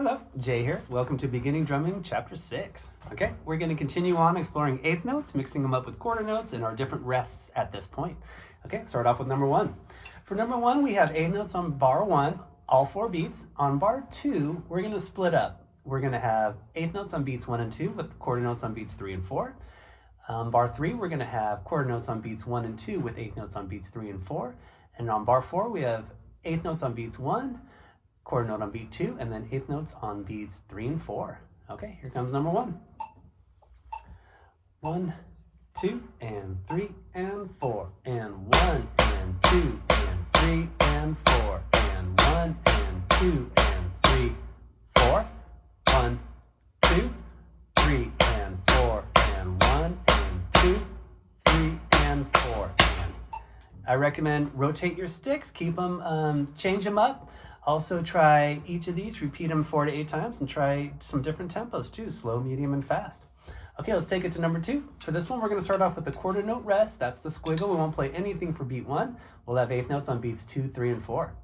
Hello, Jay here. Welcome to Beginning Drumming Chapter 6. Okay, we're going to continue on exploring eighth notes, mixing them up with quarter notes and our different rests at this point. Okay, start off with number 1. For number 1, we have eighth notes on bar 1, all 4 beats. On bar 2, we're going to split up. We're going to have eighth notes on beats 1 and 2 with quarter notes on beats 3 and 4. Bar 3, we're going to have quarter notes on beats 1 and 2 with eighth notes on beats 3 and 4. And on bar 4, we have eighth notes on beats 1, quarter note on beat 2, and then eighth notes on beats 3 and 4. Okay, here comes number 1. 1, 2, and 3, and 4, and 1, and 2, and 3, and 4, and 1, and 2, and 3, 4, 1, 2, 3, and 4, and 1, and 2, 3, and 4. And I recommend rotate your sticks, keep them, change them up. Also try each of these, repeat them 4 to 8 times, and try some different tempos too, slow, medium, and fast. Okay, let's take it to number 2. For this one, we're going to start off with the quarter note rest. That's the squiggle. We won't play anything for beat 1. We'll have eighth notes on beats 2, 3, and 4.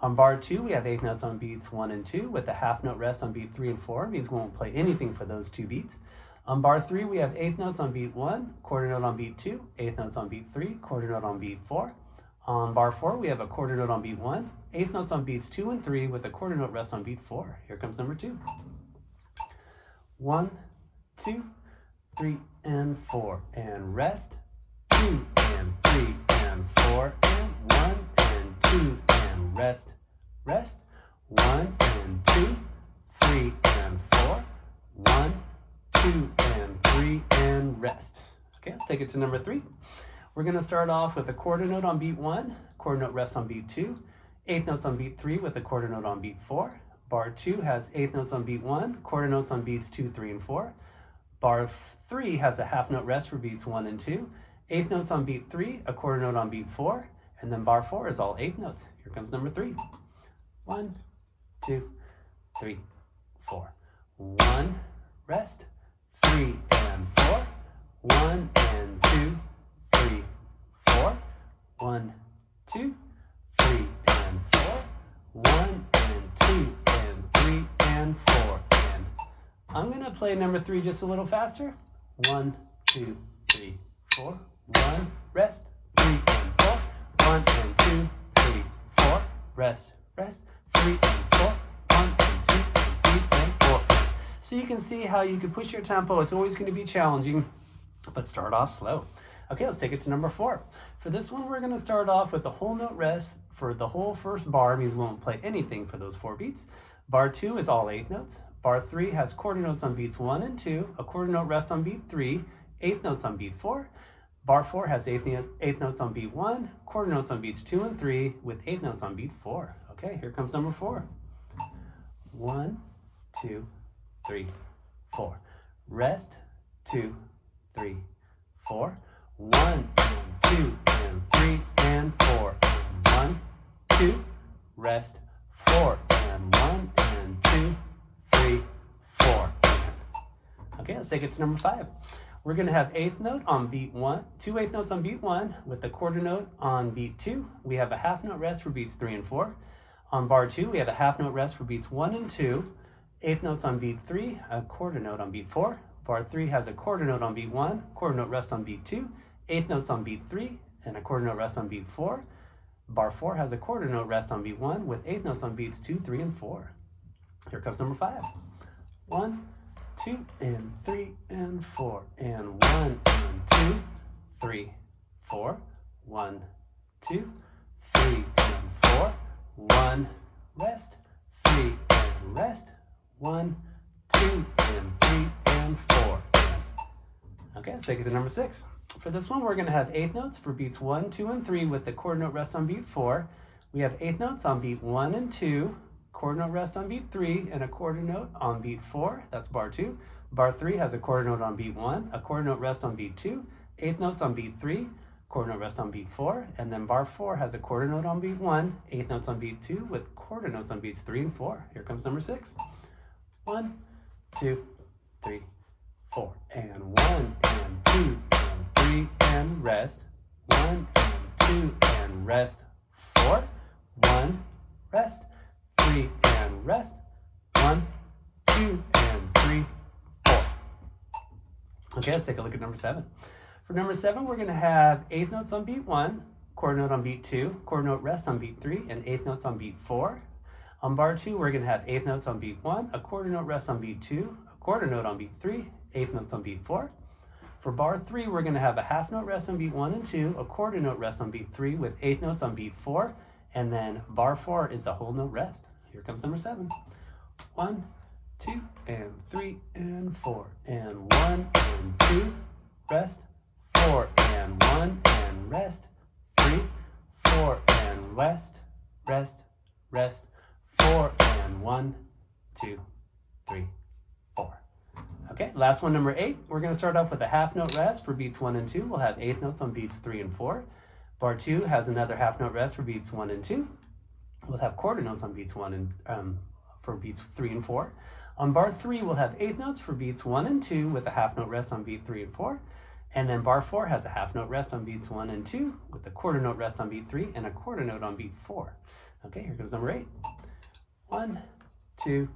On bar 2, we have eighth notes on beats 1 and 2 with a half note rest on beat 3 and 4. It means we won't play anything for those 2 beats. On bar 3, we have eighth notes on beat 1, quarter note on beat 2, eighth notes on beat 3, quarter note on beat 4. On bar 4, we have a quarter note on beat 1, eighth notes on beats 2 and 3 with a quarter note rest on beat 4. Here comes number 2. 1, 2, 3, and 4, and rest. 2, and 3, and 4, and 1, and 2, and rest. Rest. 1, and 2, 3, and 4, 1, 2, and 3, and rest. Okay, let's take it to number 3. We're going to start off with a quarter note on beat 1, quarter note rest on beat 2, eighth notes on beat 3 with a quarter note on beat 4. Bar 2 has eighth notes on beat 1, quarter notes on beats 2, 3, and 4. Bar 3 has a half note rest for beats 1 and 2, eighth notes on beat 3, a quarter note on beat 4, and then bar 4 is all eighth notes. Here comes number 3. 1, 2, 3, 4. 1, rest, 3 and 4, 1 and 2, 3, 4, 1, 2, 3, and 4, 1 and 2, and 3, and 4. And I'm going to play number 3 just a little faster. 1, 2, 3, 4, 1, rest, 3 and 4, 1 and 2, 3, 4, rest, rest, 3 and 4, 1 and 2, and 3 and 4. So you can see how you can push your tempo. It's always going to be challenging, but start off slow. Okay, let's take it to number 4. For this one, we're going to start off with the whole note rest for the whole first bar. Means we won't play anything for those 4 beats. Bar 2 is all eighth notes. Bar 3 has quarter notes on beats 1 and 2, a quarter note rest on beat 3, eighth notes on beat 4. Bar 4 has eighth notes on beat 1, quarter notes on beats 2 and 3, with eighth notes on beat 4. Okay, here comes number 4. 1, 2, 3, 4. Rest, 2, 3, 4. 1 and 2 and 3 and 4. 1, 2, rest, 4 and 1 and 2, 3, 4. Okay, let's take it to number 5. We're going to have eighth note on beat 1, 2 eighth notes on beat 1 with the quarter note on beat 2. We have a half note rest for beats 3 and 4. On bar 2, we have a half note rest for beats 1 and 2, eighth notes on beat 3, a quarter note on beat 4. Bar 3 has a quarter note on beat 1, quarter note rest on beat 2, eighth notes on beat 3, and a quarter note rest on beat 4. Bar 4 has a quarter note rest on beat 1 with eighth notes on beats 2, 3, and 4. Here comes number 5. 1, 2, and 3, and 4, and 1, and 2, 3, 4, 1, 2, 3, and 4, 1, rest, 3, and rest, 1, 2, and 3, and 4. Okay, let's take it to number 6. For this one, we're going to have eighth notes for beats 1, 2, and 3 with the quarter note rest on beat 4. We have eighth notes on beat 1 and 2, quarter note rest on beat 3, and a quarter note on beat 4. That's bar 2. Bar 3 has a quarter note on beat 1, a quarter note rest on beat 2, eighth notes on beat 3, quarter note rest on beat 4, and then bar 4 has a quarter note on beat 1, eighth notes on beat 2, with quarter notes on beats 3 and 4. Here comes number 6. 1, 2, 3, 4, and 1, and 2, and 3, and rest. 1, and 2, and rest. 4, 1, rest. 3, and rest. 1, Okay, let's take a look at number 7. For number 7, we're going to have eighth notes on beat 1, quarter note on beat 2, quarter note rest on beat 3, and eighth notes on beat 4. On bar 2, we're going to have eighth notes on beat 1, a quarter note rest on beat 2, a quarter note on beat 3, eighth notes on beat 4. For bar 3, we're going to have a half note rest on beat 1 and 2, a quarter note rest on beat 3 with eighth notes on beat 4, and then bar 4 is a whole note rest. Here comes number 7. 1, 2, and 3, and 4, and 1, and 2, rest, 4, and 1, and rest, 3, 4, and rest, rest, rest, 4, and 1, 2, 3, 4. Okay, last one, number 8. We're going to start off with a half note rest for beats 1 and 2. We'll have eighth notes on beats 3 and 4. Bar 2 has another half note rest for beats 1 and 2. We'll have quarter notes on beats 1 and for beats 3 and 4. On bar 3, we'll have eighth notes for beats 1 and 2 with a half note rest on beat 3 and 4. And then bar 4 has a half note rest on beats 1 and 2 with a quarter note rest on beat 3 and a quarter note on beat 4. Okay, here goes number 8. 1, 2,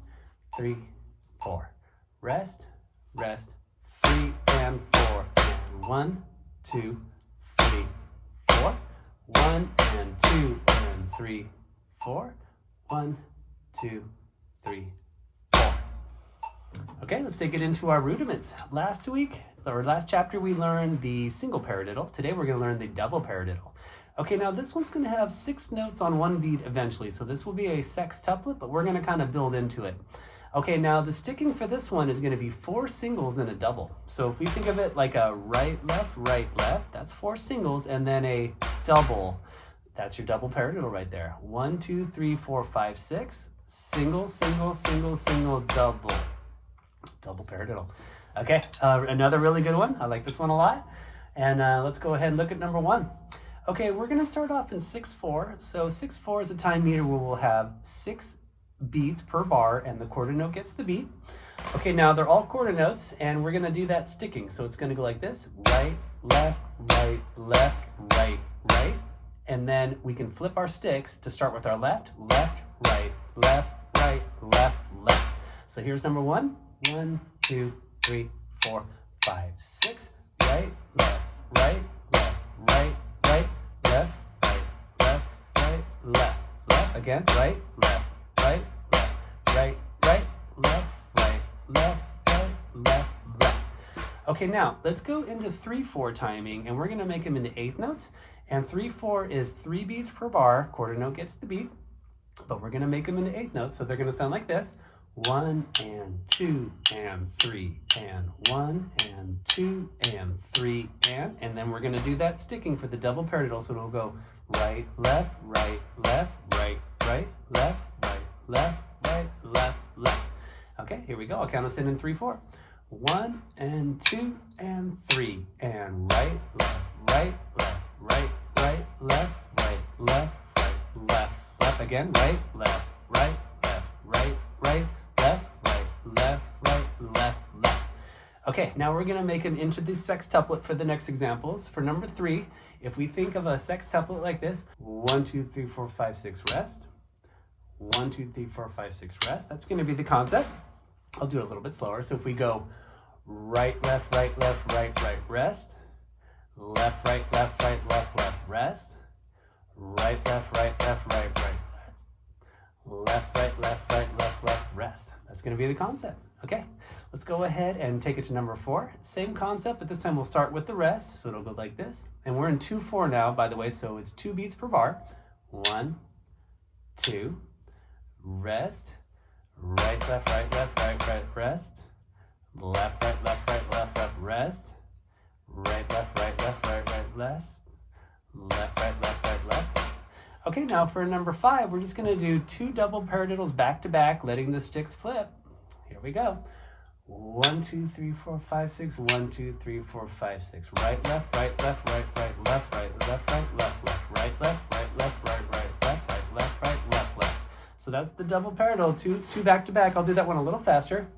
3, 4. Rest, rest, 3 and 4. And 1, 2, 3, 4. 1 and 2 and 3, 4. 1, 2, 3, 4. Okay, let's take it into our rudiments. Last chapter, we learned the single paradiddle. Today, we're going to learn the double paradiddle. Okay, now this one's going to have 6 notes on one beat eventually. So this will be a sextuplet, but we're going to kind of build into it. Okay, now the sticking for this one is going to be 4 singles and a double. So if we think of it like a right, left, that's 4 singles, and then a double. That's your double paradiddle right there. 1, 2, 3, 4, 5, 6. Single, single, single, single, double. Double paradiddle. Okay, another really good one. I like this one a lot. And let's go ahead and look at number 1. Okay, we're going to start off in 6/4. So 6/4 is a time meter where we'll have 6 beats per bar, and the quarter note gets the beat. Okay, now they're all quarter notes, and we're going to do that sticking. So it's going to go like this: right, left, right, left, right, right. And then we can flip our sticks to start with our left, left, right, left, right, left, left. So here's number 1. 1, 2, 3, 4, 5, 6. Right, left, right, left, right, right, left, right, left, right, left, left. Again, right, left, right, left, right, right, left, right, left, right, left, left. Okay, now let's go into 3/4 timing, and we're going to make them into eighth notes. And 3/4 is 3 beats per bar. Quarter note gets the beat, but we're going to make them into eighth notes. So they're going to sound like this: 1 and 2 and 3 and 1 and 2 and 3 and then we're going to do that sticking for the double paradiddle. So it'll go right, left, right, left, right, right, left, right, left, right, left, left. Okay, here we go. I'll count us in 3/4. 1 and 2 and 3 and right, left, right, left, right, right, left, right, left, right, left, left. Again, right, left, right, left, right, right, left, right, left, right, left, left. Okay, now we're going to make them into the sextuplet for the next examples. For number 3, if we think of a sextuplet like this: 1, 2, 3, 4, 5, 6, rest. 1, 2, 3, 4, 5, 6, rest. That's going to be the concept. I'll do it a little bit slower. So if we go right, left, right, left, right, right, rest. Left, right, left, right, left, left, rest. Right, left, right, left, right, right, rest. Left, right, left, right, left, left, rest. That's going to be the concept. Okay, let's go ahead and take it to number 4. Same concept, but this time we'll start with the rest. So it'll go like this. And we're in 2/4 now, by the way, so it's 2 beats per bar. 1, 2, rest. Right, left, right, left, right, right, rest. Left, right, left, right, left, left, rest. Right, left, right, left, right, right, rest. Left, right, left, right, left. Okay, now for number 5, we're just going to do 2 double paradiddles back to back, letting the sticks flip. Here we go. 1, 2, 3, 4, 5, 6. 1, 2, 3, 4, 5, 6. Right, left, right, left, right, right, left, right, left, right, left, left, right, left, right, left, right, right, left, right, left, right, left, left. So that's the double paradiddle, 2 back to back. I'll do that one a little faster.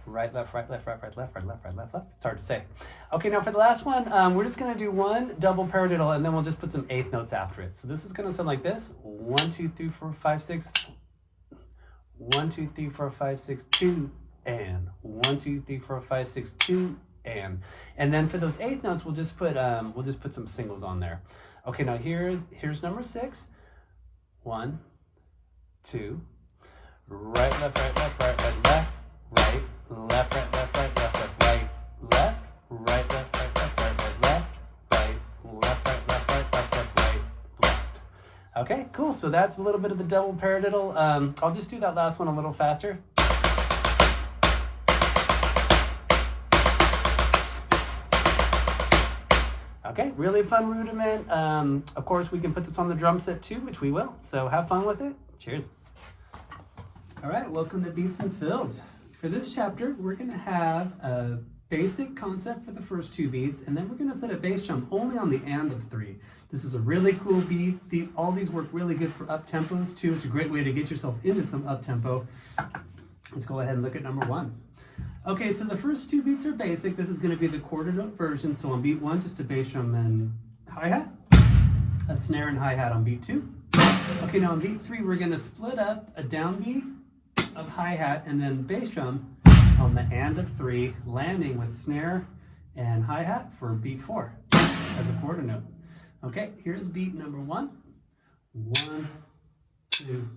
Right, left, right, left, right, right, left, right, left, right, left, left. It's hard to say. Okay, now for the last one, we're just going to do 1 double paradiddle, and then we'll just put some eighth notes after it. So this is going to sound like this: 1, 2, 3, 4, 5, 6. 1, 2, 3, 4, 5, 6, 2 and 1, 2, 3, 4, 5, 6, 2, and then for those eighth notes, we'll just put some singles on there. Okay, now here's number 6. 1, 2, right, left, right, left, right, right, left, right, left, right, left, right, left, left, right, left, right, left, right, left, right, right, left, right, left, right, left, right, left, left, right, left. Okay, cool. So that's a little bit of the double paradiddle. I'll just do that last one a little faster. Okay, really fun rudiment. Of course, we can put this on the drum set too, which we will. So have fun with it. Cheers. All right, welcome to Beats and Fills. For this chapter, we're going to have a basic concept for the first 2 beats, and then we're going to put a bass drum only on the and of 3. This is a really cool beat. All these work really good for up tempos too. It's a great way to get yourself into some up tempo. Let's go ahead and look at number 1. Okay, so the first 2 beats are basic. This is going to be the quarter note version. So on beat 1, just a bass drum and hi-hat, a snare and hi-hat on beat 2. Okay, now on beat 3, we're going to split up a downbeat of hi-hat and then bass drum on the and of 3, landing with snare and hi-hat for beat 4 as a quarter note. Okay, here's beat number 1. 1, 2,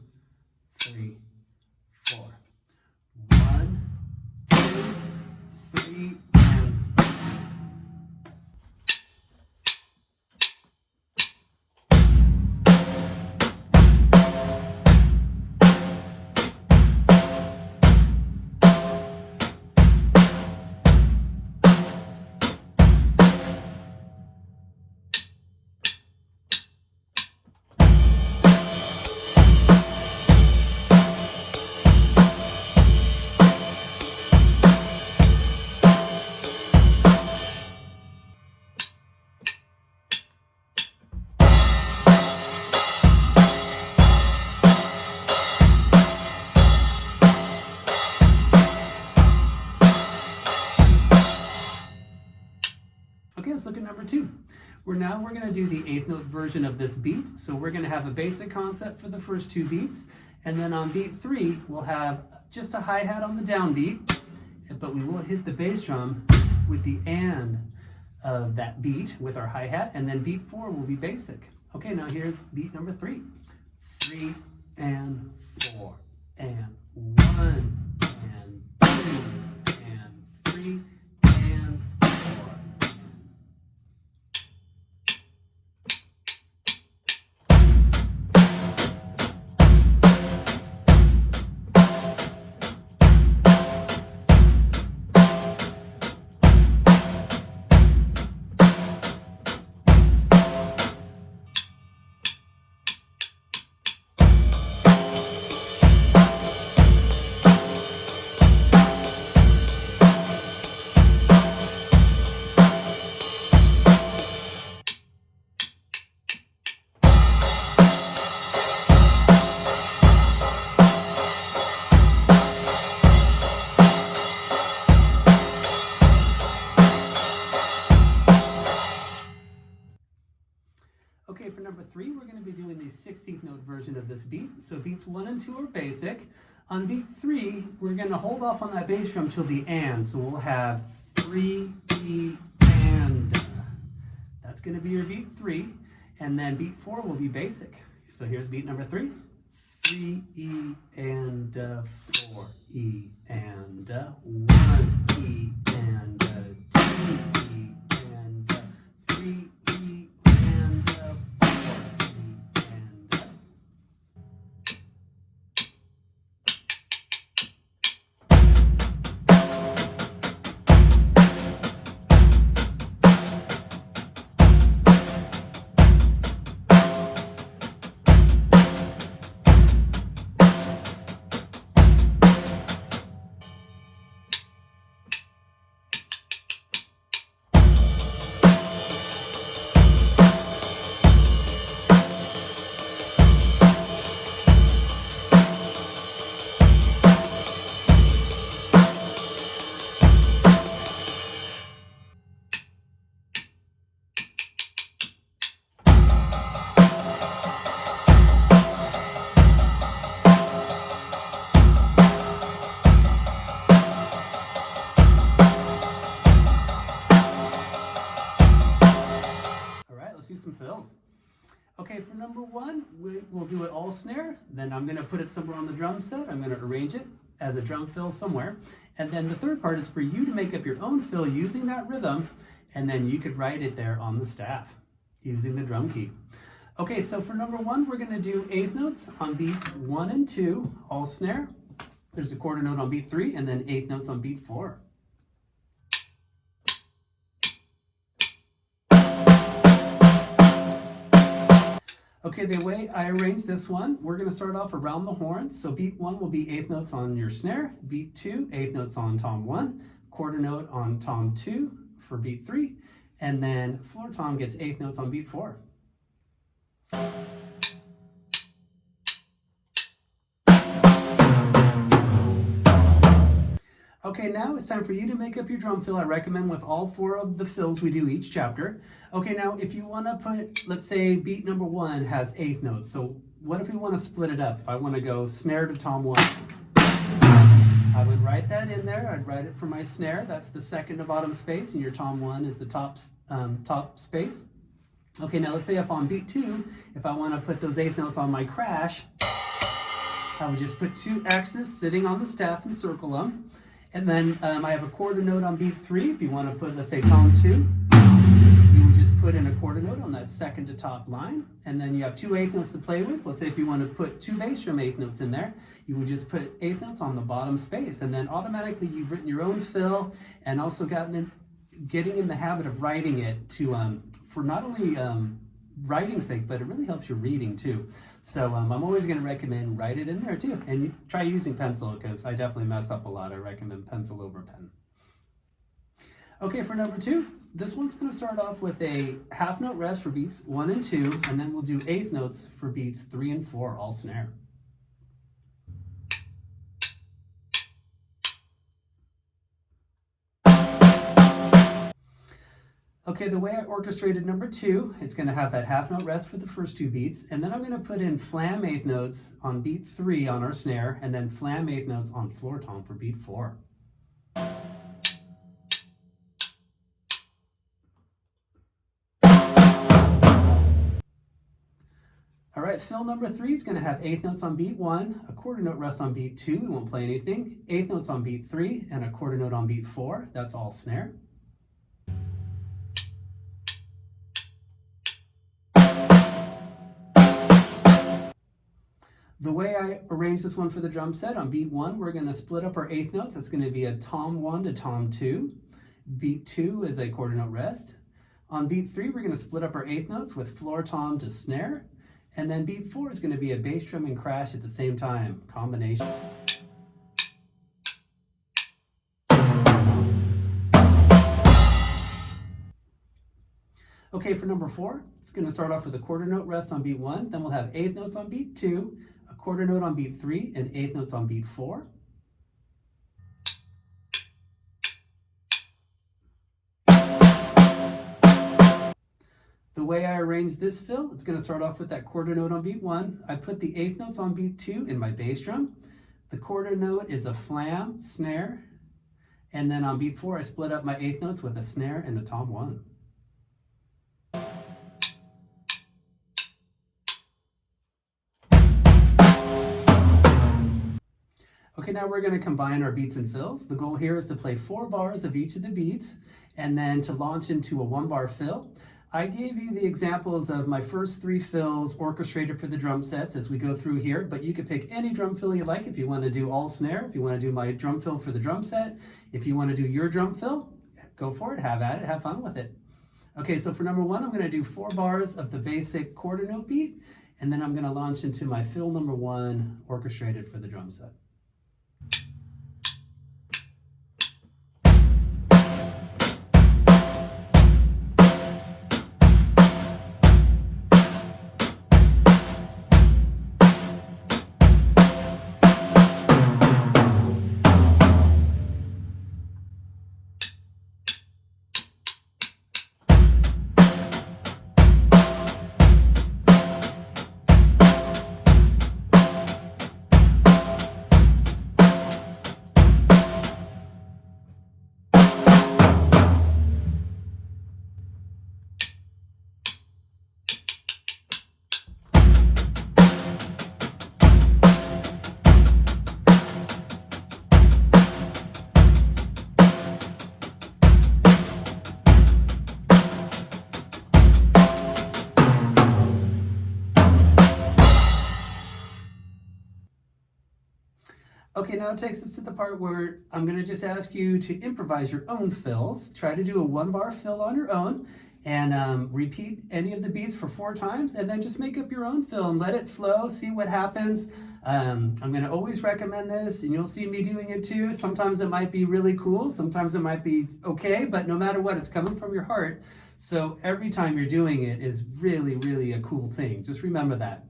3, 4. 1, 2, 3, and 4. Okay, let's look at number 2. We're going to do the 8th note version of this beat. So we're going to have a basic concept for the first 2 beats. And then on beat 3, we'll have just a hi-hat on the downbeat, but we will hit the bass drum with the and of that beat with our hi-hat. And then beat 4 will be basic. Okay, now here's beat number 3. 3 and 4 and 1 and 2 and 3 and 4. Okay, for number 3, we're going to be doing the 16th note version of this beat. So beats 1 and 2 are basic. On beat 3, we're going to hold off on that bass drum till the and. So we'll have 3, E, and. That's going to be your beat 3. And then beat 4 will be basic. So here's beat number 3. 3, E, and 4, E, and 1, E, and 2, E, and 3, E, and 4, E, and. Okay, for number one, we'll do it all snare. Then I'm gonna put it somewhere on the drum set. I'm gonna arrange it as a drum fill somewhere. And then the third part is for you to make up your own fill using that rhythm, and then you could write it there on the staff using the drum key. Okay, so for number one, we're gonna do eighth notes on beats 1 and 2, all snare. There's a quarter note on beat 3, and then eighth notes on beat 4. Okay, the way I arrange this one, we're gonna start off around the horns. So beat 1 will be eighth notes on your snare, beat 2, eighth notes on tom 1, quarter note on tom 2 for beat 3, and then floor tom gets eighth notes on beat 4. Okay, now it's time for you to make up your drum fill. I recommend with all 4 of the fills we do each chapter. Okay, now if you want to put, let's say beat number 1 has eighth notes. So what if we want to split it up? If I want to go snare to tom 1, I would write that in there. I'd write it for my snare. That's the second to bottom space, and your tom 1 is the top space. Okay, now let's say if on beat 2, if I want to put those eighth notes on my crash, I would just put 2 X's sitting on the staff and circle them. And then I have a quarter note on beat 3. If you want to put, let's say, tom 2, you would just put in a quarter note on that second to top line. And then you have 2 eighth notes to play with. Let's say if you want to put 2 bass drum eighth notes in there, you would just put eighth notes on the bottom space. And then automatically you've written your own fill and also getting in the habit of writing it to for not only writing sake, but it really helps your reading too. So I'm always going to recommend write it in there too, and try using pencil because I definitely mess up a lot. I recommend pencil over pen. Okay, for number 2, this one's going to start off with a half note rest for beats 1 and 2, and then we'll do eighth notes for beats 3 and 4, all snare. Okay, the way I orchestrated number 2, it's going to have that half note rest for the first 2 beats, and then I'm going to put in flam eighth notes on beat 3 on our snare, and then flam eighth notes on floor tom for beat 4. All right, fill number 3 is going to have eighth notes on beat 1, a quarter note rest on beat 2, we won't play anything, eighth notes on beat 3, and a quarter note on beat 4, that's all snare. The way I arrange this one for the drum set, on beat 1, we're going to split up our eighth notes. That's going to be a tom 1 to tom 2. Beat 2 is a quarter note rest. On beat 3, we're going to split up our eighth notes with floor tom to snare. And then beat 4 is going to be a bass drum and crash at the same time, combination. Okay, for number 4, it's going to start off with a quarter note rest on beat 1, then we'll have eighth notes on beat 2, a quarter note on beat 3, and eighth notes on beat 4. The way I arrange this fill, it's going to start off with that quarter note on beat 1. I put the eighth notes on beat 2 in my bass drum. The quarter note is a flam, snare, and then on beat 4, I split up my eighth notes with a snare and a tom 1. Okay, now we're going to combine our beats and fills. The goal here is to play 4 bars of each of the beats and then to launch into a 1-bar fill. I gave you the examples of my first 3 fills orchestrated for the drum sets as we go through here, but you could pick any drum fill you like if you want to do all snare, if you want to do my drum fill for the drum set, if you want to do your drum fill, go for it, have at it, have fun with it. Okay, so for number 1, I'm going to do 4 bars of the basic quarter note beat, and then I'm going to launch into my fill number 1 orchestrated for the drum set. Okay, now it takes us to the part where I'm going to just ask you to improvise your own fills. Try to do a 1-bar fill on your own and repeat any of the beats for 4 times, and then just make up your own fill and let it flow, see what happens. I'm going to always recommend this, and you'll see me doing it too. Sometimes it might be really cool, sometimes it might be okay, but no matter what, it's coming from your heart. So every time you're doing it is really, really a cool thing. Just remember that.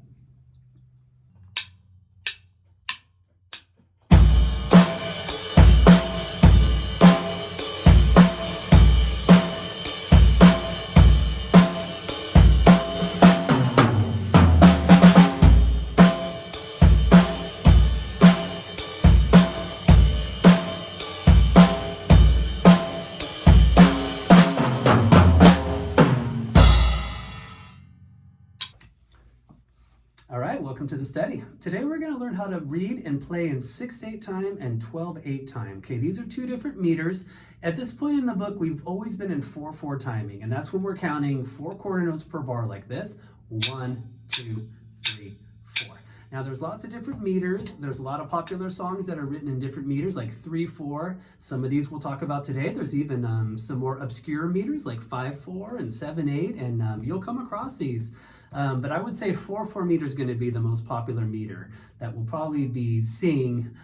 All right, welcome to the study. Today we're going to learn how to read and play in 6/8 time and 12/8 time. Okay, these are 2 different meters. At this point in the book, we've always been in 4/4 timing, and that's when we're counting 4 quarter notes per bar like this. 1, 2, 3, 4. Now there's lots of different meters. There's a lot of popular songs that are written in different meters, like 3/4. Some of these we'll talk about today. There's even some more obscure meters like 5/4 and 7/8, and you'll come across these. But I would say 4/4 meter is going to be the most popular meter that we'll probably be seeing,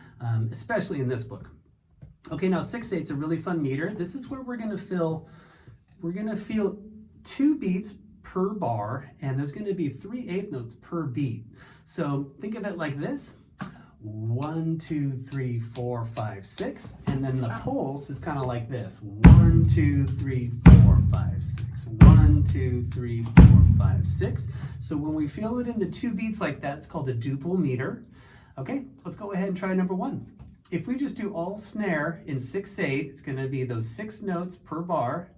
especially in this book. Okay, now 6/8 is a really fun meter. This is where we're going to feel 2 beats per bar, and there's going to be 3/8 notes per beat. So think of it like this: 1, 2, 3, 4, 5, 6, and then the pulse is kind of like this: 1, 2, 3, 4, 5, 6. 1, 2, 3, 4, 5, 6. So when we feel it in the 2 beats like that, it's called a duple meter. Okay, let's go ahead and try number 1. If we just do all snare in 6/8, it's going to be those 6 notes per bar,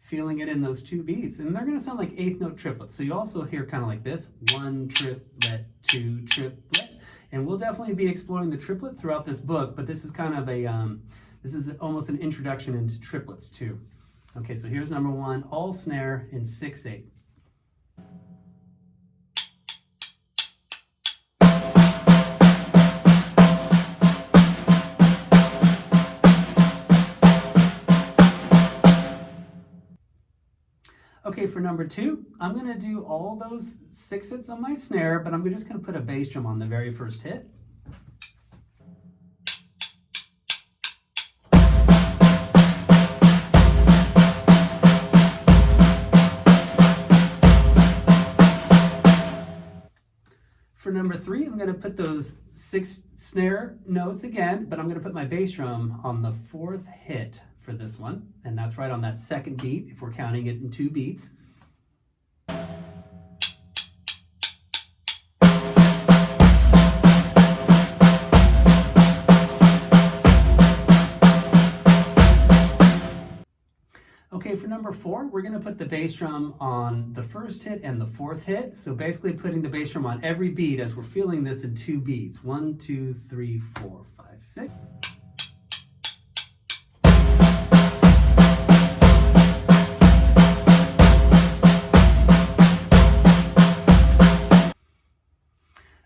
feeling it in those 2 beats, and they're going to sound like 8th note triplets. So you also hear kind of like this: 1 triplet, 2 triplet, and we'll definitely be exploring the triplet throughout this book. But this is kind of this is almost an introduction into triplets too. Okay, so here's number 1, all snare in 6/8. Okay, for number 2, I'm going to do all those 6 hits on my snare, but I'm just going to put a bass drum on the very first hit. For number 3, I'm going to put those 6 snare notes again, but I'm going to put my bass drum on the 4th hit for this one, and that's right on that 2nd beat if we're counting it in 2 beats. Okay, for number 4, we're going to put the bass drum on the 1st hit and the 4th hit. So basically putting the bass drum on every beat as we're feeling this in 2 beats. 1, 2, 3, 4, 5, 6.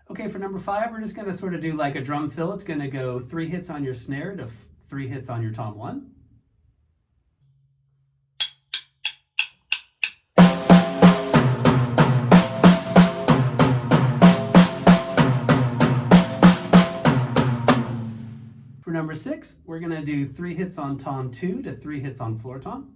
Okay, for number 5, we're just going to sort of do like a drum fill. It's going to go 3 hits on your snare to 3 hits on your tom 1. For number 6, we're going to do 3 hits on tom 2 to 3 hits on floor tom.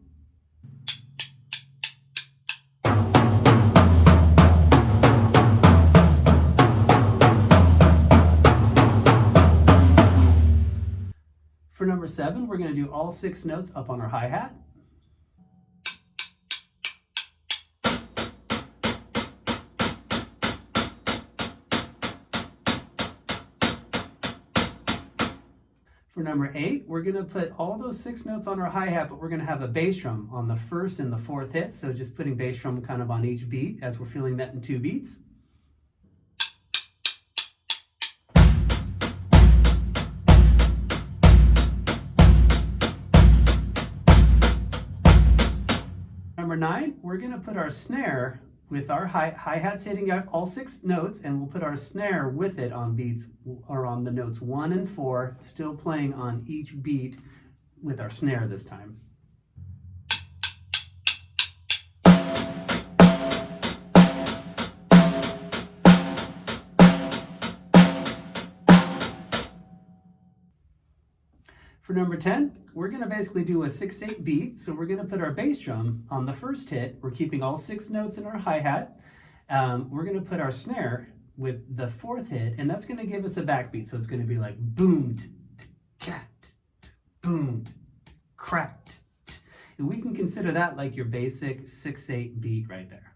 For number 7, we're going to do all 6 notes up on our hi-hat. For number 8, we're going to put all those 6 notes on our hi-hat, but we're going to have a bass drum on the 1st and the 4th hit. So just putting bass drum kind of on each beat as we're feeling that in 2 beats. Number 9, we're going to put our snare with our hi-hats hitting out all 6 notes, and we'll put our snare with it on beats, or on the notes 1 and 4, still playing on each beat with our snare this time. For number 10, we're going to basically do a 6/8 beat. So we're going to put our bass drum on the first hit. We're keeping all 6 notes in our hi-hat. We're going to put our snare with the 4th hit, and that's going to give us a backbeat. So it's going to be like boom, cat, boom, crack. And we can consider that like your basic 6/8 beat right there.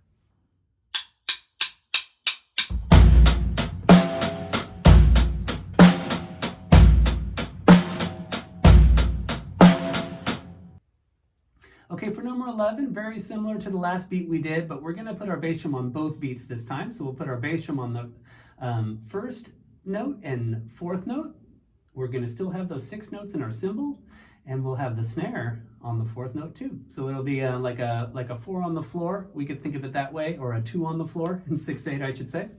Okay, for number 11, very similar to the last beat we did, but we're going to put our bass drum on both beats this time. So we'll put our bass drum on the first note and 4th note. We're going to still have those 6 notes in our cymbal, and we'll have the snare on the 4th note too. So it'll be like a 4 on the floor. We could think of it that way, or a 2 on the floor in 6/8, I should say.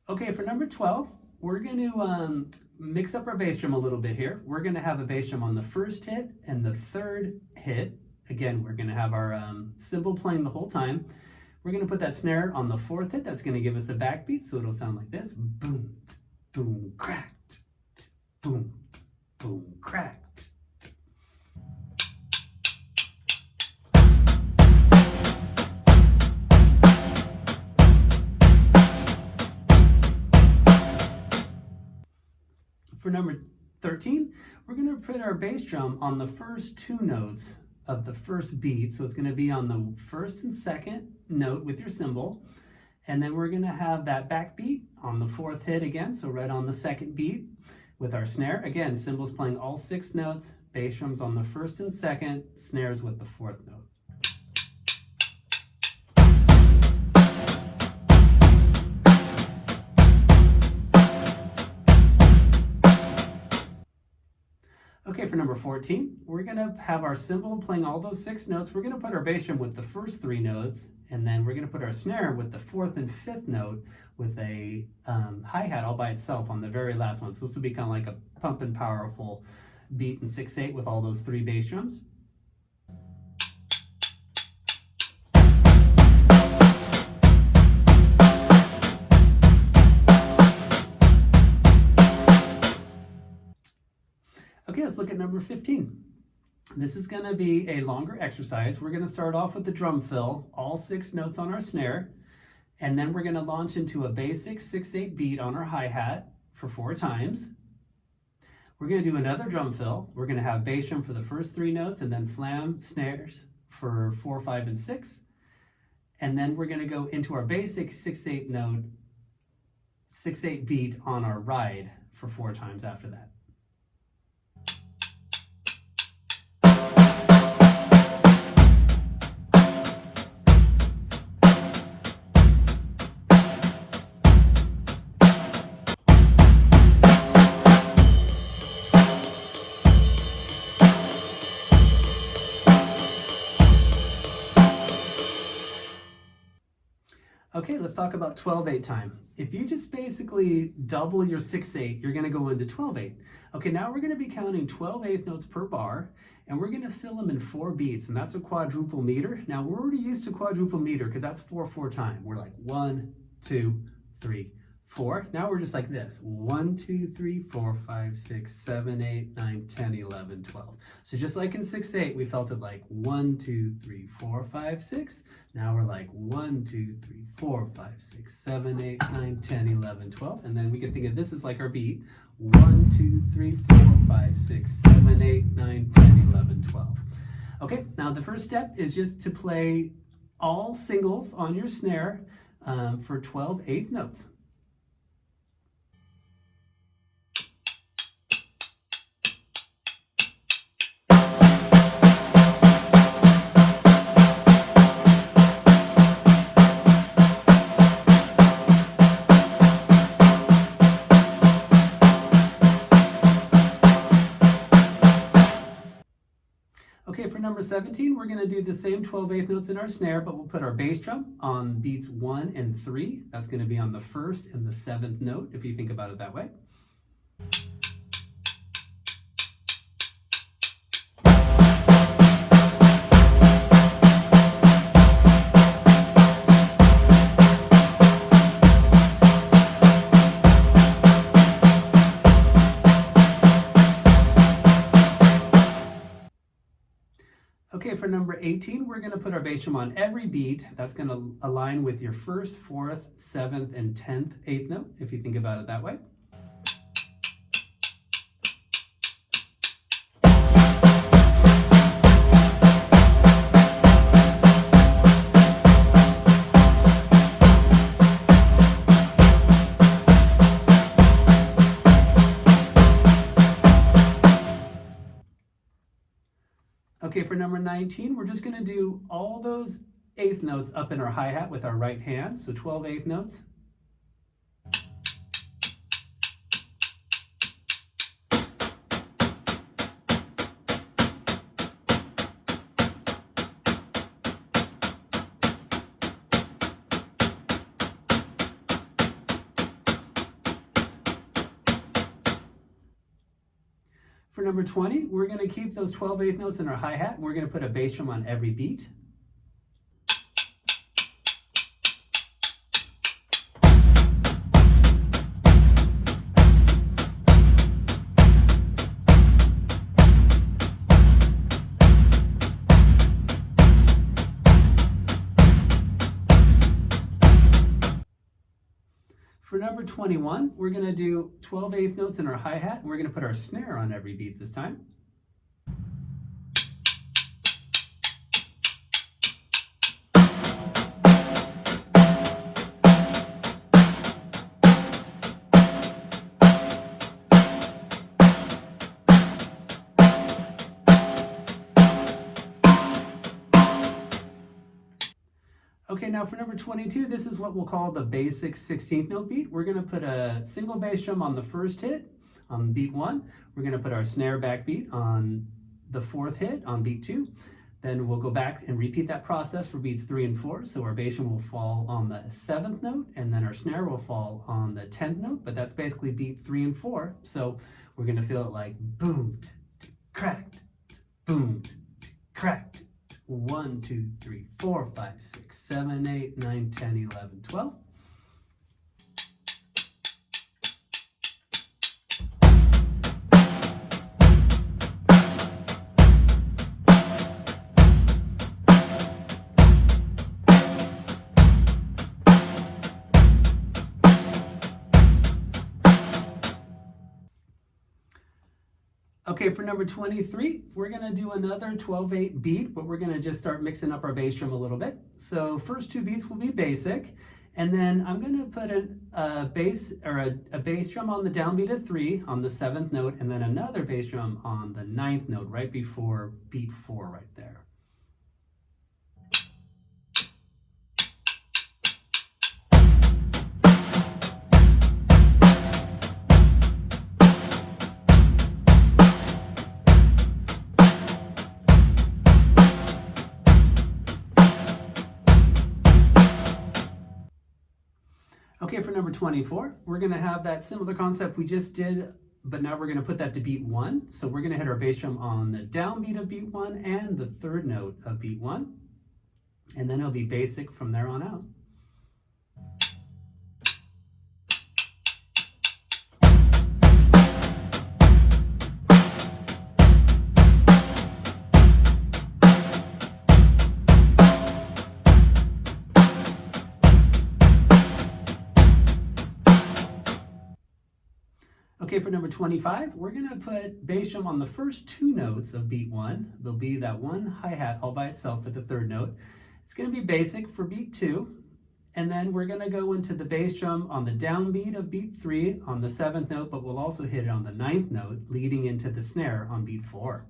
Okay, for number 12, we're going to mix up our bass drum a little bit here. We're going to have a bass drum on the first hit and the 3rd hit. Again, we're going to have our cymbal playing the whole time. We're going to put that snare on the 4th hit. That's going to give us a backbeat, so it'll sound like this. Boom, boom, crack, boom, boom, crack. For number 13, we're going to put our bass drum on the first 2 notes of the first beat. So it's going to be on the 1st and 2nd note with your cymbal. And then we're going to have that backbeat on the 4th hit again. So right on the 2nd beat with our snare. Again, cymbals playing all 6 notes, bass drums on the 1st and 2nd, snares with the 4th note. Okay, for number 14, we're going to have our cymbal playing all those 6 notes. We're going to put our bass drum with the first 3 notes, and then we're going to put our snare with the 4th and 5th note with a hi-hat all by itself on the very last one. So this will be kind of like a pump and powerful beat in 6/8 with all those 3 bass drums. Okay, let's look at number 15. This is going to be a longer exercise. We're going to start off with the drum fill, all 6 notes on our snare, and then we're going to launch into a basic 6/8 beat on our hi-hat for 4 times. We're going to do another drum fill. We're going to have bass drum for the first 3 notes, and then flam snares for 4, 5, and 6. And then we're going to go into our basic 6/8 note, 6/8 beat on our ride for 4 times after that. Okay, let's talk about 12/8 time. If you just basically double your 6/8, you're going to go into 12/8. Okay, now we're going to be counting 12/8 notes per bar, and we're going to fill them in 4 beats, and that's a quadruple meter. Now, we're already used to quadruple meter because that's 4/4 time. We're like 1, 2, 3, 4. Now we're just like this. 1, 2, 3, 4, 5, 6, 7, 8, 9, 10, 11, 12. So just like in 6/8, we felt it like 1, 2, 3, 4, 5, 6. Now we're like 1, 2, 3, 4, 5, 6, 7, 8, 9, 10, 11, 12. And then we can think of this as like our beat. 1, 2, 3, 4, 5, 6, 7, 8, 9, 10, 11, 12. Okay, now the first step is just to play all singles on your snare for 12/8 notes. Okay, for number 17, we're going to do the same 12/8 notes in our snare, but we'll put our bass drum on beats 1 and 3. That's going to be on the 1st and the 7th note, if you think about it that way. Okay, for number 18, we're going to put our bass drum on every beat. That's going to align with your 1st, 4th, 7th, and 10th 8th note, if you think about it that way. Okay, for number 19, we're just going to do all those 8th notes up in our hi-hat with our right hand, so 12/8 notes. For number 20, we're going to keep those 12/8 notes in our hi-hat, and we're going to put a bass drum on every beat. For number 21, we're going to do 12/8 notes in our hi-hat, and we're going to put our snare on every beat this time. Okay, now for number 22, this is what we'll call the basic 16th note beat. We're going to put a single bass drum on the 1st hit on beat 1. We're going to put our snare backbeat on the 4th hit on beat 2. Then we'll go back and repeat that process for beats 3 and 4. So our bass drum will fall on the 7th note, and then our snare will fall on the 10th note, but that's basically beat 3 and 4. So we're going to feel it like boom, cracked, boom, cracked. 1, 2, 3, 4, 5, 6, 7, 8, 9, 10, 11, 12. Okay, for number 23, we're going to do another 12/8 beat, but we're going to just start mixing up our bass drum a little bit. So first 2 beats will be basic, and then I'm going to put a bass drum on the downbeat of 3 on the 7th note, and then another bass drum on the 9th note right before beat 4 right there. Okay, for number 24, we're going to have that similar concept we just did, but now we're going to put that to beat 1. So we're going to hit our bass drum on the downbeat of beat 1 and the 3rd note of beat 1. And then it'll be basic from there on out. Okay, for number 25, we're going to put bass drum on the first 2 notes of beat 1. There'll be that one hi-hat all by itself at the 3rd note. It's going to be basic for beat 2. And then we're going to go into the bass drum on the downbeat of beat 3 on the 7th note, but we'll also hit it on the 9th note, leading into the snare on beat 4.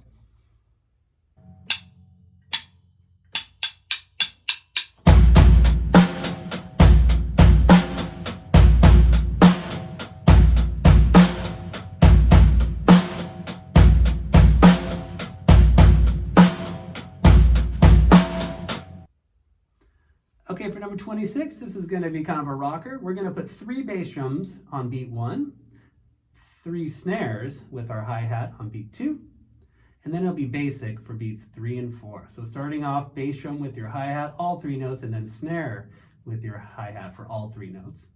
Okay, for number 26, this is going to be kind of a rocker. We're going to put 3 bass drums on beat 1, 3 snares with our hi-hat on beat 2, and then it'll be basic for beats 3 and 4. So starting off, bass drum with your hi-hat, all 3 notes, and then snare with your hi-hat for all 3 notes.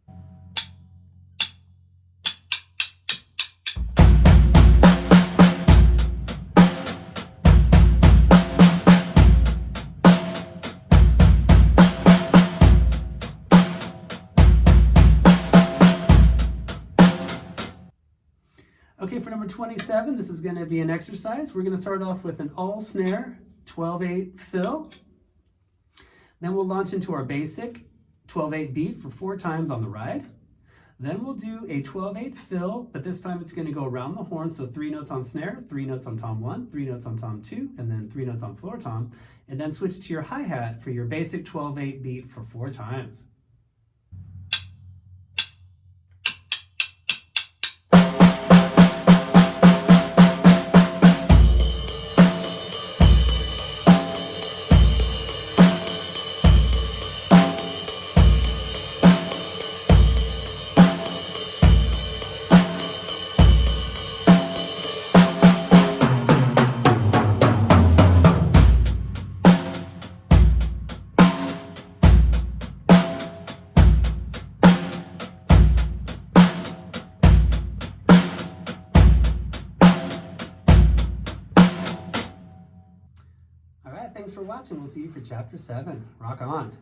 Okay, for number 27, this is going to be an exercise. We're going to start off with an all snare 12/8 fill. Then we'll launch into our basic 12/8 beat for 4 times on the ride. Then we'll do a 12/8 fill, but this time it's going to go around the horn. So 3 notes on snare, 3 notes on tom 1, 3 notes on tom 2, and then 3 notes on floor tom. And then switch to your hi-hat for your basic 12/8 beat for 4 times. All right, thanks for watching. We'll see you for Chapter 7. Rock on.